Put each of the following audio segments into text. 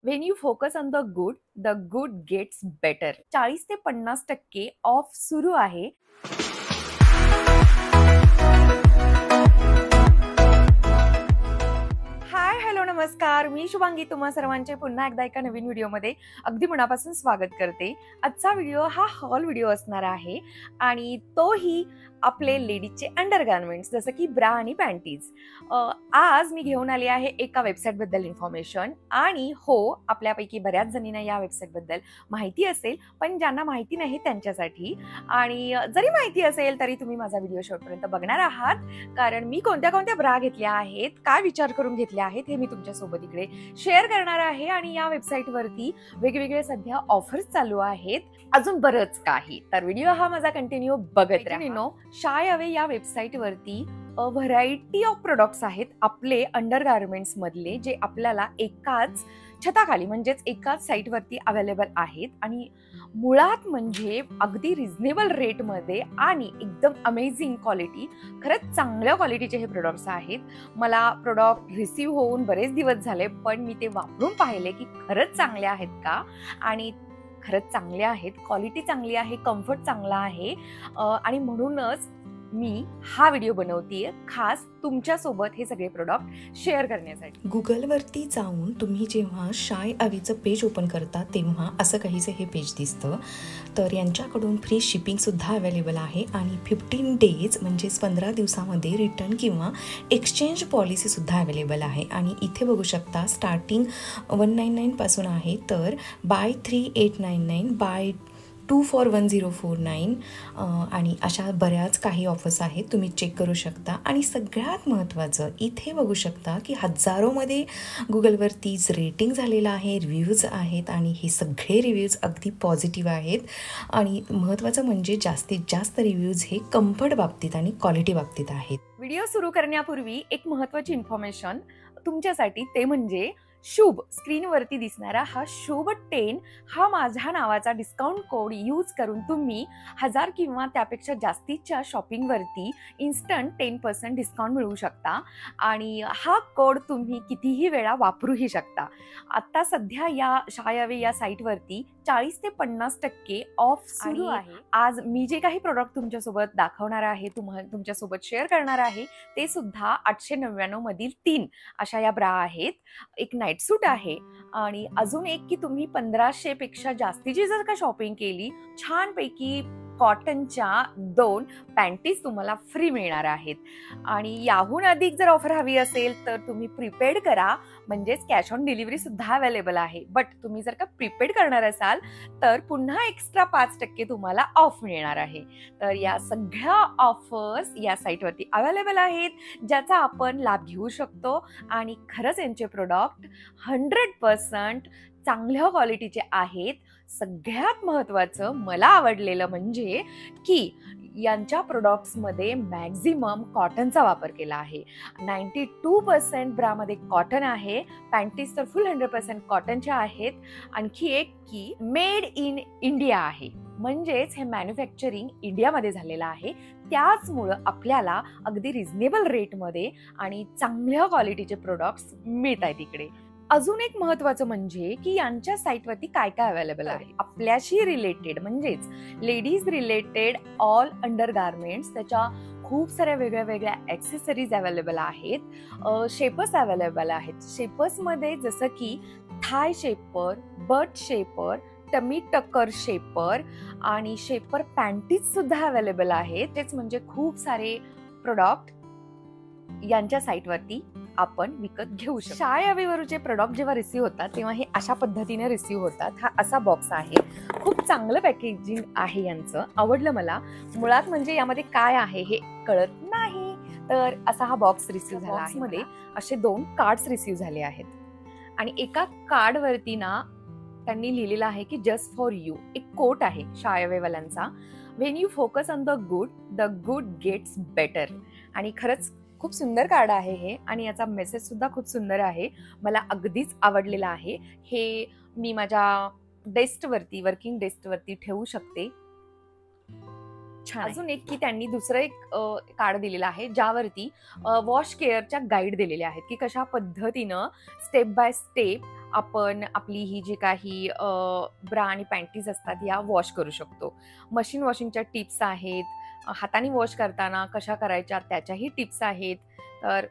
When you focus on the good gets better. 40 ते 50% of सुरू आहे. हाय हॅलो नमस्कार, मी शुभांगी तुम्हा सर्वांचे पुन्हा एकदा एका नवीन व्हिडिओमध्ये अगदी मनापासून स्वागत करते. आजचा व्हिडिओ हा हॉल व्हिडिओ असणार आहे आणि तोही आपले लेडीजचे अंडरगार्मेंट्स जसं की ब्रा आणि पॅन्टीज. आज मी घेऊन आली आहे एका वेबसाईटबद्दल इन्फॉर्मेशन आणि हो, आपल्यापैकी बऱ्याच जणींना या वेबसाईटबद्दल माहिती असेल, पण ज्यांना माहिती नाही त्यांच्यासाठी. आणि जरी माहिती असेल तरी तुम्ही माझा व्हिडिओ शेवटपर्यंत बघणार आहात, कारण मी कोणत्या कोणत्या ब्रा घेतल्या आहेत, काय विचार करून घेतल्या आहेत हे मी तुमच्यासोबत इकडे शेअर करणार आहे. आणि या वेबसाईटवरती वेगवेगळे सध्या ऑफर्स चालू आहेत, अजून बरंच काही. तर व्हिडिओ हा माझा कंटिन्यू बघत राहा. शाय अवे या वेबसाईटवरती व्हरायटी ऑफ प्रोडक्ट्स आहेत आपले अंडरगार्मेंट्स मधले, जे आपल्याला एकाच छताखाली म्हणजेच एकाच साईटवरती अवेलेबल आहेत. आणि मुळात म्हणजे अगदी रिझनेबल रेटमध्ये आणि एकदम अमेझिंग क्वालिटी, खरंच चांगल्या क्वालिटीचे हे प्रोडक्ट्स आहेत. मला प्रोडक्ट रिसीव होऊन बरेच दिवस झाले, पण मी ते वापरून पाहिले की खरंच चांगले आहेत का, आणि खरंच चांगले आहेत. क्वालिटी चांगली आहे, कम्फर्ट चांगला आहे, आणि म्हणूनच मी हा व्हिडिओ बनवतेय खास तुमच्यासोबत हे सगळे प्रोडक्ट शेअर करण्यासाठी. गुगलवरती जाऊन तुम्ही जेव्हा शाय अवेचं पेज ओपन करता तेव्हा असं काहीचं हे पेज दिसतं. तर यांच्याकडून फ्री शिपिंगसुद्धा अवेलेबल आहे आणि 15 डेज म्हणजेच 15 दिवसामध्ये रिटर्न किंवा एक्सचेंज पॉलिसीसुद्धा अवेलेबल आहे. आणि इथे बघू शकता स्टार्टिंग 199 पासून आहे, तर बाय 3899, बाय 2 for 1049 आणि अशा बऱ्याच काही ऑफर्स आहेत, तुम्ही चेक करू शकता. आणि सगळ्यात महत्त्वाचं इथे बघू शकता की हजारोमध्ये गुगलवरतीच रेटिंग झालेलं आहे, रिव्ह्यूज आहेत आणि हे सगळे रिव्ह्यूज अगदी पॉझिटिव्ह आहेत. आणि महत्त्वाचं म्हणजे जास्तीत जास्त रिव्ह्यूज हे कम्फर्ट बाबतीत आणि क्वालिटी बाबतीत आहेत. व्हिडिओ सुरू करण्यापूर्वी एक महत्त्वाची इन्फॉर्मेशन तुमच्यासाठी, ते म्हणजे शुभ. स्क्रीनवरती दिसणारा हा शुभ 10 हा माझ्या नावाचा डिस्काउंट कोड यूज करून तुम्ही 1000 किंवा त्यापेक्षा जास्तीच्या शॉपिंगवरती इन्स्टंट 10% डिस्काउंट मिळवू शकता. आणि हा कोड तुम्ही कितीही वेळा वापरूही शकता. आता सध्या या शाय अवे या साईटवरती 40 ते 50% ऑफ सुरू आहे. आज मी जे काही प्रोडक्ट तुमच्यासोबत दाखवणार आहे, तुमच्यासोबत शेअर करणार आहे, ते सुद्धा 899 मधील 3 अशा या ब्रा आहेत. एक नाईट सूट आहे आणि अजून एक की तुम्ही 1500 पेक्षा जास्तीची जर का शॉपिंग केली, छानपैकी कॉटनच्या 2 पॅन्टीज तुम्हाला फ्री मिळणार आहेत. आणि याहून अधिक जर ऑफर हवी असेल तर तुम्ही प्रीपेड करा, म्हणजेच कॅश ऑन डिलिव्हरी सुद्धा अवेलेबल आहे. बट तुम्ही जर का प्रीपेड करणार असाल तर पुन्हा एक्स्ट्रा 5% तुम्हाला ऑफ मिळणार आहे. तर या सगळ्या ऑफर्स या साईटवरती अवेलेबल आहेत, ज्याचा आपण लाभ घेऊ शकतो. आणि खरंच यांचे प्रोडक्ट 100% चांगल्या क्वालिटीचे आहेत. सगळ्यात महत्त्वाचं मला आवडलेलं म्हणजे की यांच्या प्रोडक्ट्समध्ये मॅक्झिमम कॉटनचा वापर केला आहे. 92% ब्रामध्ये कॉटन आहे, पॅन्टीज तर फुल 100% कॉटनच्या आहेत. आणखी एक की मेड इन इंडिया आहे, म्हणजेच हे मॅन्युफॅक्चरिंग इंडियामध्ये झालेलं आहे. त्याचमुळं आपल्याला अगदी रिझनेबल रेटमध्ये आणि चांगल्या क्वालिटीचे प्रोडक्ट्स मिळत आहेत इकडे. अजून एक महत्त्वाचं म्हणजे की यांच्या साईटवरती काय काय अवेलेबल आहे आपल्याशी रिलेटेड, म्हणजेच लेडीज रिलेटेड ऑल अंडरगार्मेंट्स. त्याच्या खूप साऱ्या वेगळ्या वेगळ्या ॲक्सेसरीज अवेलेबल आहेत. शेपर्स अवेलेबल आहेत. शेपर्समध्ये जसं की thigh shaper, butt shaper, tummy tucker shaper आणि शेपर पॅन्टीज सुद्धा अवेलेबल आहेत. तेच म्हणजे खूप सारे प्रोडक्ट यांच्या साईटवरती आपण विकत घेऊ शकतो. शाय अवेवरचे प्रोडक्ट जेव्हा रिसीव होतात तेव्हा हे अशा पद्धतीने रिसीव होतात. हा असा बॉक्स आहे, खूप चांगलं पॅकेजिंग आहे यांचं, आवडलं मला. मुळात म्हणजे यामध्ये काय आहे हे कळत नाही. तर असा हा बॉक्स रिसीव झाला आहे. मध्ये असे 2 कार्ड्स रिसीव झाले आहेत आणि एका कार्डवरती ना त्यांनी लिहिलेलं आहे की जस्ट फॉर यू. एक कोट आहे शाय अवेवाल्यांचा, when you focus on the good gets better. आणि खरंच खूप सुंदर कार्ड आहे हे, आणि याचा मेसेज सुद्धा खूप सुंदर आहे, मला अगदीच आवडलेला आहे. हे मी माझ्या डेस्कवरती, वर्किंग डेस्कवरती ठेवू शकते. छान. अजून एक की त्यांनी दुसरं एक कार्ड दिलेलं आहे, ज्यावरती वॉश केअरच्या गाईड दिलेल्या आहेत की कशा पद्धतीनं स्टेप बाय स्टेप आपण आपली ही जी काही ब्रा आणि पॅन्टीज असतात या वॉश करू शकतो. मशीन वॉशिंगच्या टिप्स आहेत, हाताने वॉश करताना कशा करायच्या त्याच्याही टिप्स आहेत. तर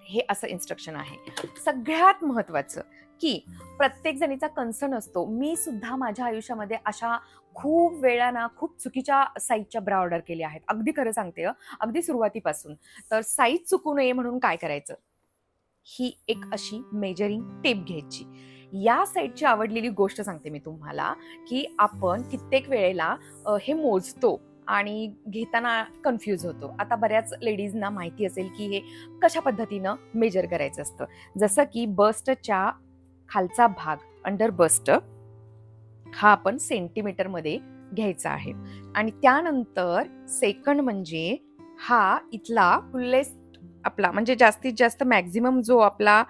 हे असं इन्स्ट्रक्शन आहे. सगळ्यात महत्त्वाचं की प्रत्येक जणीचा कन्सर्न असतो. मी सुद्धा माझ्या आयुष्यामध्ये अशा खूप वेळा ना खूप चुकीच्या साईजच्या ब्रा ऑर्डर केल्या आहेत. अगदी खरं सांगते अगदी सुरुवातीपासून. तर साईज चुकू नये म्हणून काय करायचं, ही एक अशी मेजरिंग टेप घ्यायची. या साईडची आवडलेली गोष्ट सांगते मी तुम्हाला, की आपण कित्येक वेळेला हे मोजतो आणि घेताना कन्फ्यूज होतो. आता बऱ्याच लेडीजना माहिती असेल की हे कशा पद्धतीनं मेजर करायचं असतं. जसं की बस्टच्या खालचा भाग अंडर बस्ट हा आपण सेंटीमीटरमध्ये घ्यायचा आहे आणि त्यानंतर सेकंड म्हणजे हा इथला फुल्लेस्ट आपला म्हणजे जास्तीत जास्त मॅक्झिमम जो आपला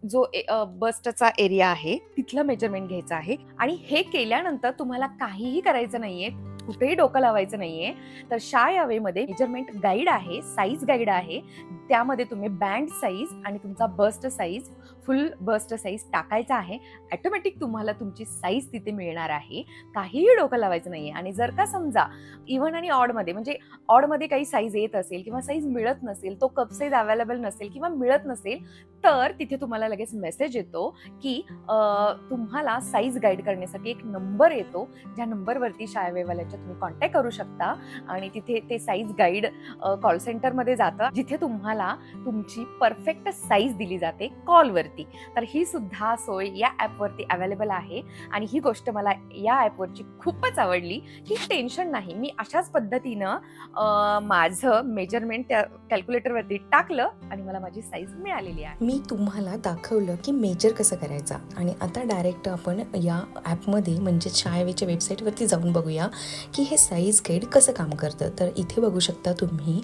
जो बस्टचा एरिया आहे तिथलं मेजरमेंट घ्यायचं आहे. आणि हे केल्यानंतर तुम्हाला काहीही करायचं नाहीये, कुठेही डोकं लावायचं नाहीये. तर शाय अवेमध्ये मेजरमेंट गाईड आहे, साईज गाईड आहे. त्यामध्ये तुम्ही बँड साईज आणि तुमचा bust size, full bust size टाकायचा आहे. ऑटोमॅटिक तुम्हाला तुमची साईज तिथे मिळणार आहे. काहीही डोकं लावायचं नाहीये. आणि जर का समजा इव्हन आणि ऑडमध्ये म्हणजे ऑडमध्ये काही साईज येत असेल किंवा साईज मिळत नसेल, तो कप साईज अवेलेबल नसेल किंवा मिळत नसेल, तर तिथे तुम्हाला लगेच मेसेज येतो की तुम्हाला साईज गाईड करण्यासाठी एक नंबर येतो, ज्या नंबरवरती शाळेवाल्याच्या तुम्ही कॉन्टॅक्ट करू शकता आणि तिथे ते साईज गाईड कॉल सेंटरमध्ये जातं, जिथे तुम्हाला तुमची परफेक्ट साईज दिली जाते कॉलवरती. तर ही सुद्धा सोय या ॲपवरती अवेलेबल आहे आणि ही गोष्ट मला या ॲपवरची खूपच आवडली की टेन्शन नाही. मी अशाच पद्धतीनं माझं मेजरमेंट त्या कॅल्क्युलेटरवरती टाकलं आणि मला माझी साईज मिळालेली आहे. मी तुम्हाला दाखवलं की मेजर कसं करायचा आणि आता डायरेक्ट आपण या ॲपमध्ये म्हणजे शाळेच्या वेबसाईटवरती जाऊन बघूया की हे साईज गाईड कसं काम करतं. तर इथे बघू शकता तुम्ही,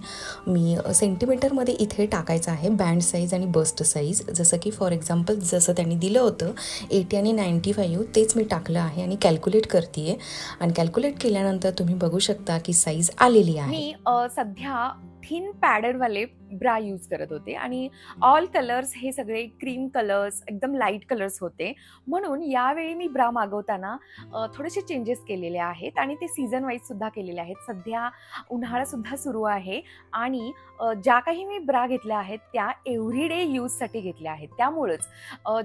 मी सेंटीमीटरमध्ये इथे टाकायचं आहे बँड साईज आणि बस्ट साईज. जसं की फॉर एक्झाम्पल जसं त्यांनी दिलं होतं 80 आणि 95 तेच मी टाकलं आहे आणि कॅल्क्युलेट करते आहे. आणि कॅल्क्युलेट केल्यानंतर तुम्ही बघू शकता की साईज आलेली आहे. मी सध्या थिन पॅडेडवाले ब्रा यूज करत होते आणि ऑल कलर्स हे सगळे क्रीम कलर्स, एकदम लाईट कलर्स होते. म्हणून यावेळी मी ब्रा मागवताना थोडेसे चेंजेस केलेले आहेत आणि ते सीझन वाईज सुद्धा केलेले आहेत. सध्या उन्हाळा सुद्धा सुरू आहे आणि ज्या काही मी ब्रा घेतल्या आहेत त्या एव्हरीडे यूजसाठी घेतल्या आहेत. त्यामुळेच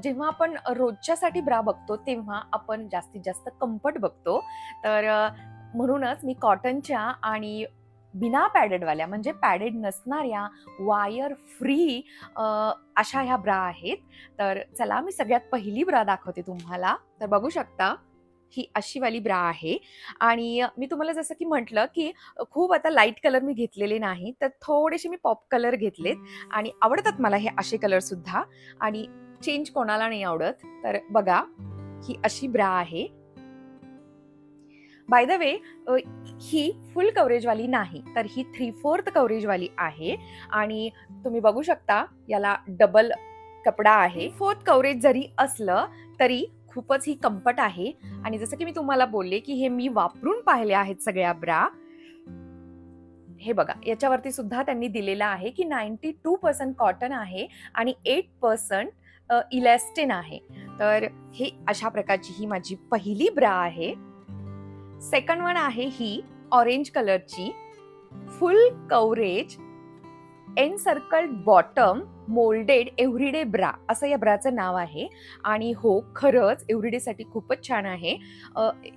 जेव्हा आपण रोजच्यासाठी ब्रा बघतो तेव्हा आपण जास्तीत जास्त कम्फर्ट बघतो. तर म्हणूनच मी कॉटनच्या आणि बिना पॅडेडवाल्या म्हणजे पॅडेड नसणाऱ्या वायर फ्री अशा ह्या ब्रा आहेत. तर चला मी सगळ्यात पहिली ब्रा दाखवते तुम्हाला. तर बघू शकता ही अशी वाली ब्रा आहे आणि मी तुम्हाला जसं की म्हटलं की खूप आता लाईट कलर मी घेतलेले नाही, तर थोडेसे मी पॉप कलर घेतलेत आणि आवडतात मला हे असे कलर सुद्धा आणि चेंज कोणाला नाही आवडत. तर बघा ही अशी ब्रा आहे. बाय द वे ही फुल कव्हरेजवाली नाही, तर ही 3/4 कव्हरेजवाली आहे आणि तुम्ही बघू शकता याला डबल कपडा आहे. 4th कव्हरेज जरी असलं तरी खूपच ही कम्फर्ट आहे आणि जसं की मी तुम्हाला बोलले की हे मी वापरून पाहिले आहेत सगळ्या ब्रा. हे बघा याच्यावरती सुद्धा त्यांनी दिलेलं आहे की 92% कॉटन आहे आणि 8% इलॅस्टिन आहे. तर हे अशा प्रकारची ही माझी पहिली ब्रा आहे. सेकंड वन आहे ही ऑरेंज कलरची full coverage an circle bottom molded everyday bra असं या ब्राचं नाव आहे आणि हो खरंच एव्हरीडे साठी खूपच छान आहे.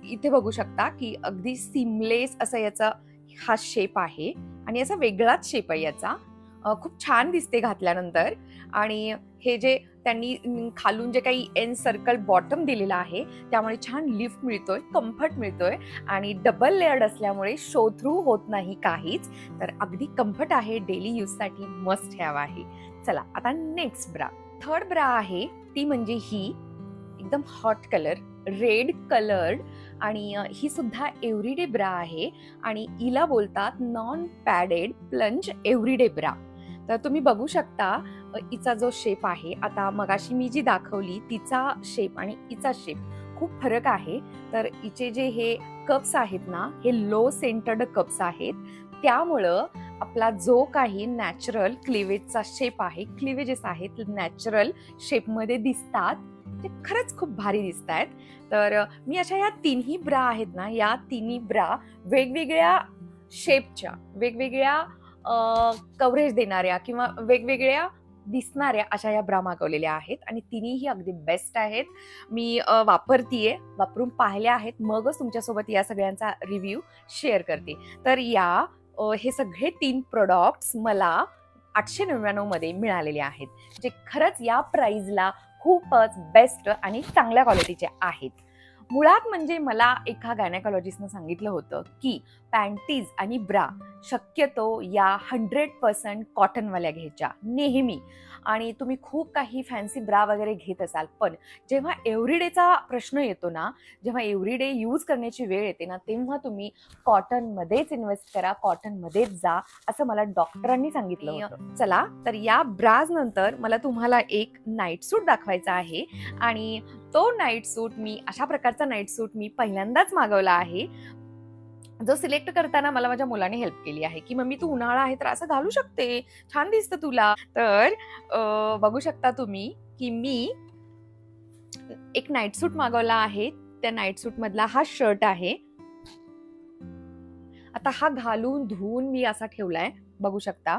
इथे बघू शकता की अगदी सीमलेस असा याचा हा शेप आहे आणि याचा वेगळाच शेप आहे याचा. खूप छान दिसते घातल्यानंतर आणि हे जे त्यांनी खालून जे काही एन सर्कल बॉटम दिलेला आहे त्यामुळे छान लिफ्ट मिळतोय, कम्फर्ट मिळतोय आणि डबल लेअर्ड असल्यामुळे शो थ्रू होत नाही काहीच. तर अगदी कम्फर्ट आहे, डेली यूजसाठी मस्ट हॅव आहे. चला आता नेक्स्ट ब्रा. थर्ड ब्रा आहे ती म्हणजे ही एकदम हॉट कलर रेड कलर्ड आणि ही सुद्धा एव्हरीडे ब्रा आहे आणि हिला बोलतात non padded plunge everyday bra. तर तुम्ही बघू शकता हिचा जो शेप आहे, आता मगाशी मी जी दाखवली तिचा शेप आणि हिचा शेप खूप फरक आहे. तर हिचे जे हे कप्स आहेत ना हे लो सेंटर्ड कप्स आहेत, त्यामुळं आपला जो काही नॅचरल क्लिवेजचा शेप आहे, क्लिवेजेस आहेत नॅचरल शेपमध्ये दिसतात, ते खरंच खूप भारी दिसत आहेत. तर मी अशा या तिन्ही ब्रा आहेत ना, या तिन्ही ब्रा वेगवेगळ्या शेपच्या, वेगवेगळ्या कव्हरेज देणाऱ्या किंवा वेगवेगळ्या दिसणाऱ्या अशा या ब्रा मागवलेल्या आहेत आणि तिन्हीही अगदी बेस्ट आहेत. मी वापरतीये, वापरून पाहिल्या आहेत, मगच तुमच्यासोबत या सगळ्यांचा रिव्ह्यू शेअर करते. तर हे सगळे 3 प्रोडक्ट्स मला 899 मध्ये मिळालेले आहेत, जे खरंच या प्राइसला खूपच बेस्ट आणि चांगल्या क्वालिटीचे आहेत. मुळात म्हणजे मला एका गायनेकॉलॉजिस्टनं सांगितलं होतं की पॅन्टीज आणि ब्रा शक्यतो या 100% कॉटनवाल्या घ्यायच्या नेहमी. आणि तुम्ही खूप काही फॅन्सी ब्रा वगैरे घेत असाल, पण जेव्हा एव्हरीडेचा प्रश्न येतो ना, जेव्हा एव्हरीडे यूज करण्याची वेळ येते ना, तेव्हा तुम्ही कॉटनमध्येच इन्व्हेस्ट करा, कॉटनमध्येच जा, असं मला डॉक्टरांनी सांगितलं होतं. चला तर या ब्राज नंतर मला तुम्हाला एक नाईट सूट दाखवायचा आहे आणि तो नाईट सूट मी अशा प्रकारचा नाईट सूट मी पहिल्यांदाच मागवला आहे, जो सिलेक्ट करताना मला माझ्या मुलाने हेल्प केली आहे की मम्मी तू उन्हाळा आहे तर असं घालू शकते, छान दिसतं तुला. तर बघू शकता तुम्ही की मी एक नाईट सूट मागवला आहे. त्या नाईट सूट मधला हा शर्ट आहे. आता हा घालून धुवून मी असा ठेवलाय, बघू शकता.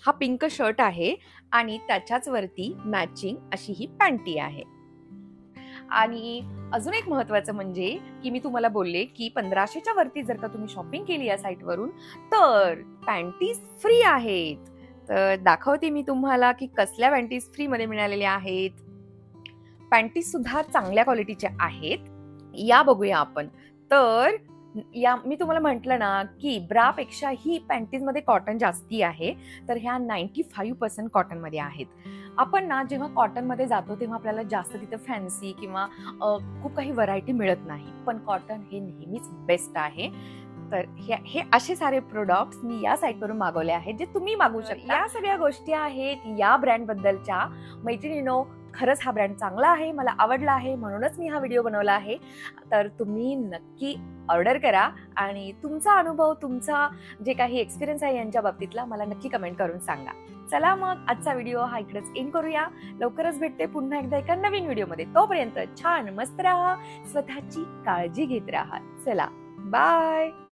हा पिंक शर्ट आहे आणि त्याच्याच वरती मॅचिंग अशी ही पॅन्टी आहे. आणि अजून एक महत्वाचं म्हणजे की मी तुम्हाला बोलले की 1500च्या वरती जर का तुम्ही शॉपिंग केली या साईटवरून तर पॅन्टीज फ्री आहेत. तर दाखवते मी तुम्हाला की कसल्या पॅन्टीज फ्री मध्ये मिळालेल्या आहेत. पॅन्टीज सुद्धा चांगल्या क्वालिटीच्या आहेत. या बघूया आपण. तर या मी तुम्हाला म्हटलं ना की ब्रापेक्षा ही पॅन्टीज मध्ये कॉटन जास्ती आहे, तर ह्या 95% कॉटन मध्ये आहेत. आपण ना जेव्हा कॉटन मध्ये जातो तेव्हा आपल्याला जास्त तिथं फॅन्सी किंवा खूप काही व्हरायटी मिळत नाही, पण कॉटन हे नेहमीच बेस्ट आहे. तर हे असे सारे प्रोडक्ट्स मी या साईटवरून मागवले आहेत, जे तुम्ही मागवू शकता. या सगळ्या गोष्टी आहेत या ब्रँड बद्दलच्या. मैत्रिणींनो, खरंच हा ब्रँड चांगला आहे, मला आवडला आहे, म्हणूनच मी हा व्हिडिओ बनवला आहे. तर तुम्ही नक्की ऑर्डर करा आणि तुमचा अनुभव, तुमचा जे काही एक्सपिरियन्स आहे यांच्या बाबतीतला मला नक्की कमेंट करून सांगा. चला मग आजचा व्हिडिओ हा इकडेच एंड करूया. लवकरच भेटते पुन्हा एकदा एका नवीन व्हिडिओमध्ये. तोपर्यंत छान मस्त राहा, स्वतःची काळजी घेत राहा. चला बाय.